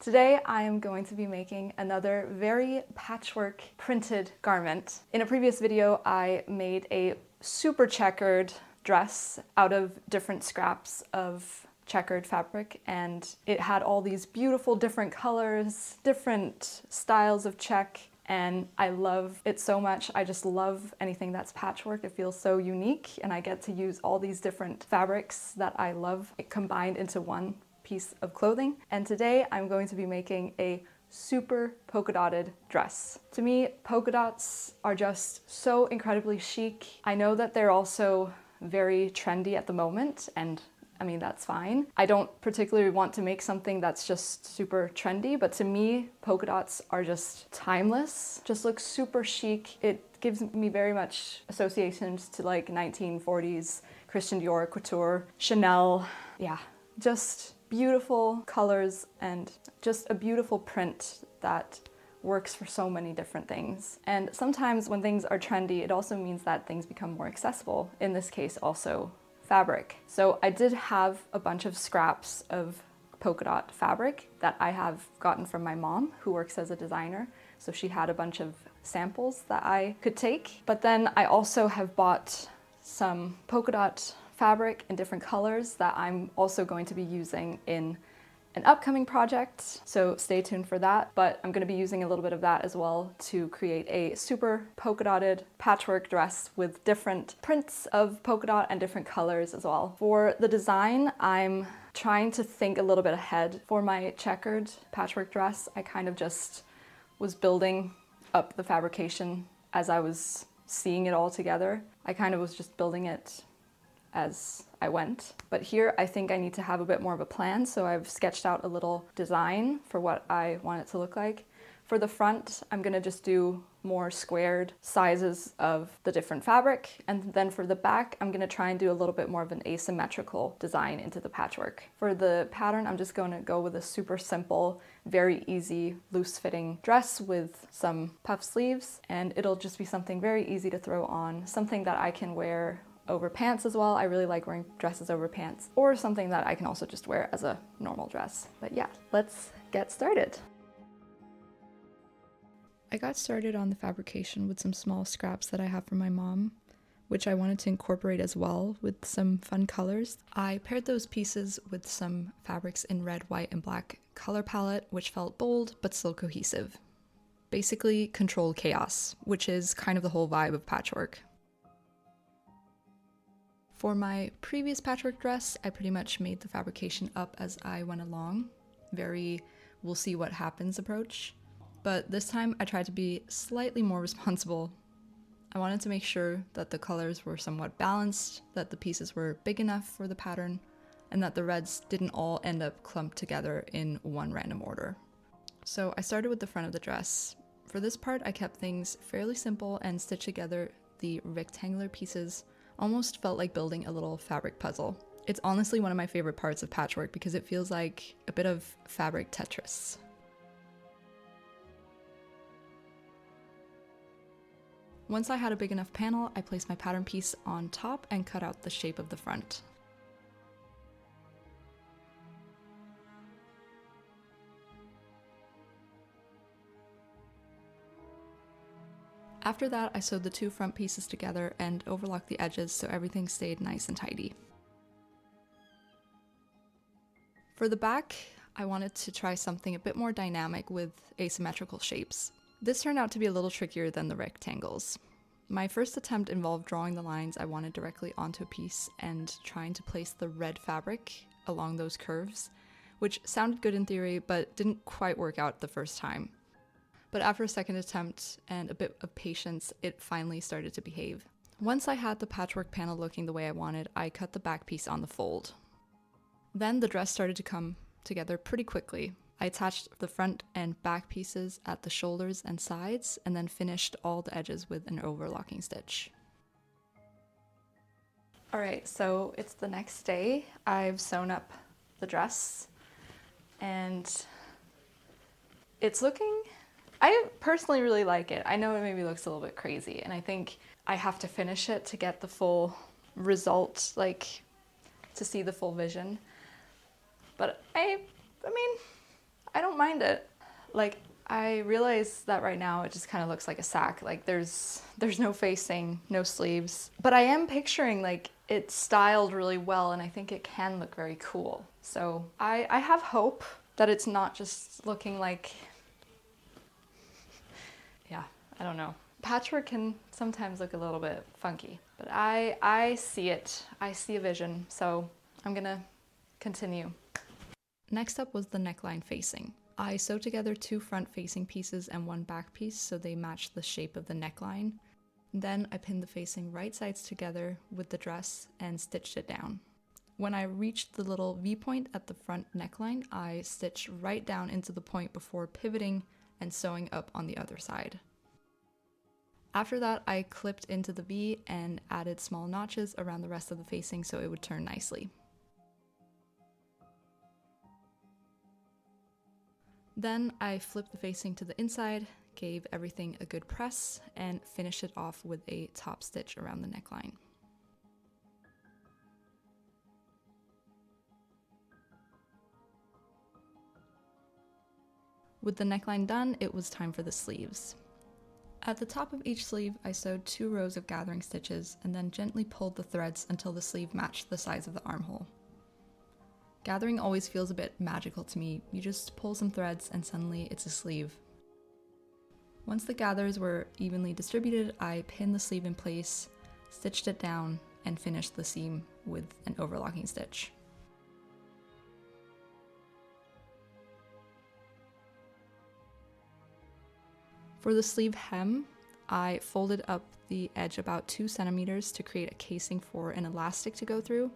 Today I am going to be making another very patchwork printed garment. In a previous video I made a super checkered dress out of different scraps of checkered fabric, and it had all these beautiful different colors, different styles of check, and I love it so much. I just love anything that's patchwork. It feels so unique, and I get to use all these different fabrics that I love combined into one piece of clothing. And today I'm going to be making a super polka dotted dress. To me, polka dots are just so incredibly chic. I know that they're also very trendy at the moment, and I mean, that's fine. I don't particularly want to make something that's just super trendy, but to me, polka dots are just timeless, just look super chic. It gives me very much associations to like 1940s Christian Dior, couture, Chanel. Yeah, just beautiful colors and just a beautiful print that works for so many different things. And sometimes when things are trendy, it also means that things become more accessible. In this case, also fabric. So I did have a bunch of scraps of polka dot fabric that I have gotten from my mom, who works as a designer. So she had a bunch of samples that I could take. But then I also have bought some polka dot fabric in different colors that I'm also going to be using in an upcoming project, so stay tuned for that. But I'm going to be using a little bit of that as well to create a super polka dotted patchwork dress with different prints of polka dot and different colors as well. For the design, I'm trying to think a little bit ahead. For my checkered patchwork dress, I kind of just was building up the fabrication as I was seeing it all together. I kind of was just building it as I went. But here I think I need to have a bit more of a plan, so I've sketched out a little design for what I want it to look like. For the front, I'm gonna just do more squared sizes of the different fabric, and then for the back, I'm gonna try and do a little bit more of an asymmetrical design into the patchwork. For the pattern, I'm just gonna go with a super simple, very easy, loose-fitting dress with some puff sleeves, and it'll just be something very easy to throw on, something that I can wear over pants as well. I really like wearing dresses over pants, or something that I can also just wear as a normal dress. But yeah, let's get started. I got started on the fabrication with some small scraps that I have from my mom, which I wanted to incorporate as well with some fun colors. I paired those pieces with some fabrics in red, white, and black color palette, which felt bold but still cohesive. Basically, controlled chaos, which is kind of the whole vibe of patchwork. For my previous patchwork dress, I pretty much made the fabrication up as I went along. Very we'll see what happens approach. But this time I tried to be slightly more responsible. I wanted to make sure that the colors were somewhat balanced, that the pieces were big enough for the pattern, and that the reds didn't all end up clumped together in one random order. So I started with the front of the dress. For this part, I kept things fairly simple and stitched together the rectangular pieces. Almost felt like building a little fabric puzzle. It's honestly one of my favorite parts of patchwork because it feels like a bit of fabric Tetris. Once I had a big enough panel, I placed my pattern piece on top and cut out the shape of the front. After that, I sewed the two front pieces together and overlocked the edges so everything stayed nice and tidy. For the back, I wanted to try something a bit more dynamic with asymmetrical shapes. This turned out to be a little trickier than the rectangles. My first attempt involved drawing the lines I wanted directly onto a piece and trying to place the red fabric along those curves, which sounded good in theory but didn't quite work out the first time. But after a second attempt and a bit of patience, it finally started to behave. Once I had the patchwork panel looking the way I wanted, I cut the back piece on the fold. Then the dress started to come together pretty quickly. I attached the front and back pieces at the shoulders and sides, and then finished all the edges with an overlocking stitch. Alright, so it's the next day. I've sewn up the dress, and it's looking... I personally really like it. I know it maybe looks a little bit crazy, and I think I have to finish it to get the full result, like to see the full vision. But I mean, I don't mind it. Like, I realize that right now it just kind of looks like a sack. Like there's no facing, no sleeves. But I am picturing like it's styled really well, and I think it can look very cool. So I have hope that it's not just looking like, yeah, I don't know. Patchwork can sometimes look a little bit funky, but I see it. I see a vision, so I'm gonna continue. Next up was the neckline facing. I sewed together 2 front-facing pieces and 1 back piece so they matched the shape of the neckline. Then I pinned the facing right sides together with the dress and stitched it down. When I reached the little V-point at the front neckline, I stitched right down into the point before pivoting and sewing up on the other side. After that, I clipped into the V and added small notches around the rest of the facing so it would turn nicely. Then I flipped the facing to the inside, gave everything a good press, and finished it off with a top stitch around the neckline. With the neckline done, it was time for the sleeves. At the top of each sleeve, I sewed 2 rows of gathering stitches and then gently pulled the threads until the sleeve matched the size of the armhole. Gathering always feels a bit magical to me. You just pull some threads and suddenly it's a sleeve. Once the gathers were evenly distributed, I pinned the sleeve in place, stitched it down, and finished the seam with an overlocking stitch. For the sleeve hem, I folded up the edge about 2 centimeters to create a casing for an elastic to go through.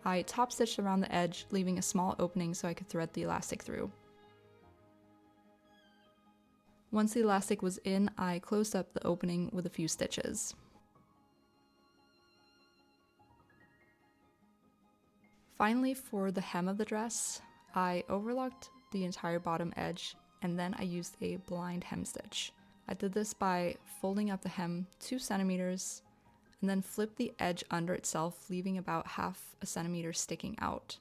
I top stitched around the edge, leaving a small opening so I could thread the elastic through. Once the elastic was in, I closed up the opening with a few stitches. Finally, for the hem of the dress, I overlocked the entire bottom edge, and then I used a blind hem stitch. I did this by folding up the hem 2 centimeters, and then flip the edge under itself, leaving about half a centimeter sticking out.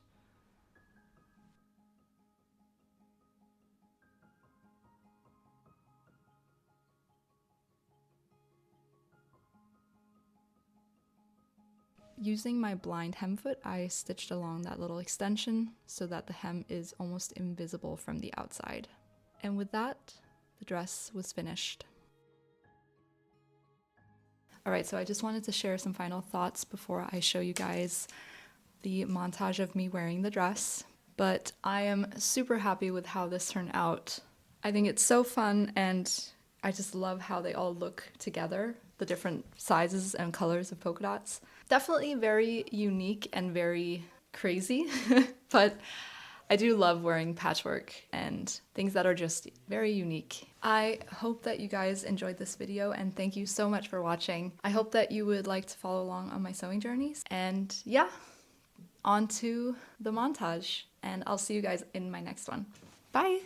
Using my blind hem foot, I stitched along that little extension so that the hem is almost invisible from the outside. And with that, the dress was finished. Alright, so I just wanted to share some final thoughts before I show you guys the montage of me wearing the dress. But I am super happy with how this turned out. I think it's so fun, and I just love how they all look together, the different sizes and colors of polka dots. Definitely very unique and very crazy, but I do love wearing patchwork and things that are just very unique. I hope that you guys enjoyed this video, and thank you so much for watching. I hope that you would like to follow along on my sewing journeys, and yeah, on to the montage, and I'll see you guys in my next one. Bye!